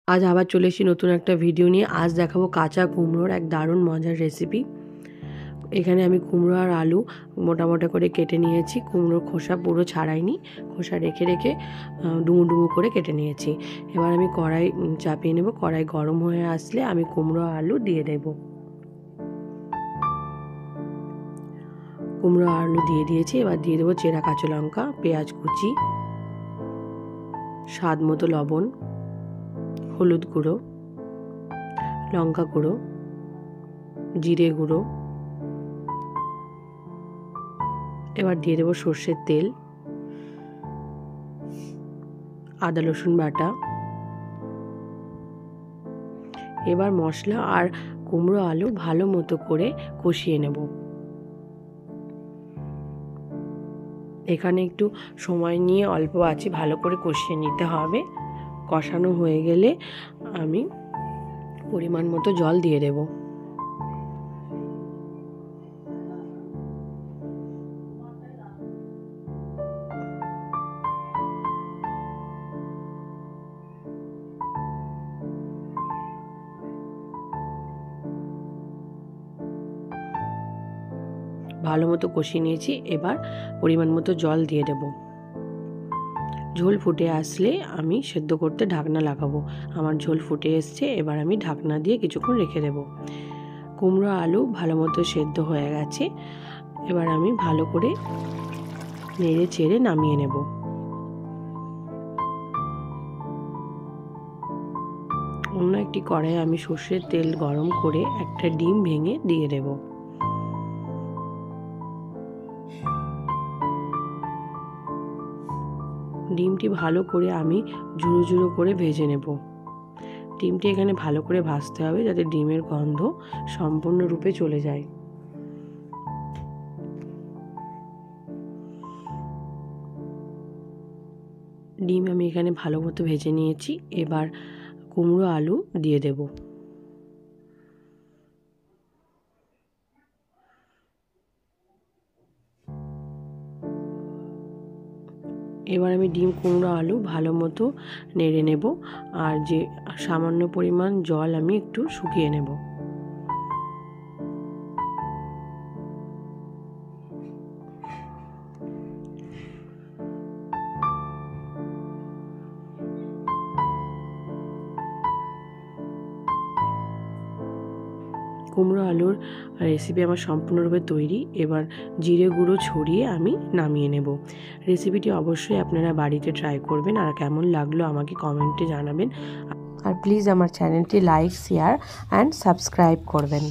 আজ আবার চলে এসেছি নতুন একটা ভিডিও নিয়ে। আজ দেখাবো কাঁচা কুমড়োর এক দারুণ মজার রেসিপি। এখানে আমি কুমড়ো আর আলু মোটা মোটা করে কেটে নিয়েছি। কুমড়োর খোসা পুরো ছাড়াইনি, খোসা রেখে রেখে ডুমু ডুমু করে কেটে নিয়েছি। এবার আমি কড়াই চাপিয়ে নেব। কড়াই গরম হয়ে আসলে আমি কুমড়ো আলু দিয়ে দেব। কুমড়ো আলু দিয়ে দিয়েছি। এবার দিয়ে দেবো চেরা কাঁচা লঙ্কা, পেঁয়াজ কুচি, স্বাদ মতো লবণ, হলুদ গুঁড়ো, লঙ্কা গুঁড়ো, জিরে গুঁড়ো। এবার দিয়ে দেবো সর্ষের তেল, আদা রসুন বাটা। এবার মশলা আর কুমড়ো আলু ভালো মতো করে কষিয়ে নেব। এখানে একটু সময় নিয়ে অল্প আঁচে ভালো করে কষিয়ে নিতে হবে। কষানো হয়ে গেলে আমি পরিমাণ মতো জল দিয়ে দেব। ভালো মতো কষিয়ে নিয়েছি। এবার পরিমাণ মতো জল দিয়ে দেব। ঝোল ফুটে আসলে আমি সেদ্ধ করতে ঢাকনা লাগাবো। আমার ঝোল ফুটে এসছে। এবার আমি ঢাকনা দিয়ে কিছুক্ষণ রেখে দেব। কুমড়ো আলু ভালো মতো সেদ্ধ হয়ে গেছে। এবার আমি ভালো করে নেড়ে চেড়ে নামিয়ে নেব। অন্য একটি কড়াইয়ে আমি সর্ষের তেল গরম করে একটা ডিম ভেঙে দিয়ে দেব। ডিমটি ভালো করে আমি ঝুড়ো ঝুড়ো করে ভেজে নেব। ডিমটি এখানে ভালো করে ভাজতে হবে যাতে ডিমের গন্ধ সম্পূর্ণরূপে চলে যায়। ডিম আমি এখানে ভালো মতো ভেজে নিয়েছি। এবার কুমড়ো আলু দিয়ে দেব। এবার আমি ডিম কুমড়ো আলু ভালো মতো নেড়ে নেব। আর যে সামান্য পরিমাণ জল আমি একটু শুকিয়ে নেব। কুমড়ো আলুর রেসিপি আমার সম্পূর্ণরূপে তৈরি। এবার জিরে গুঁড়ো ছড়িয়ে আমি নামিয়ে নেব। রেসিপিটি অবশ্যই আপনারা বাড়িতে ট্রাই করবেন আর কেমন লাগলো আমাকে কমেন্টে জানাবেন। আর প্লিজ আমার চ্যানেলটি লাইক, শেয়ার অ্যান্ড সাবস্ক্রাইব করবেন।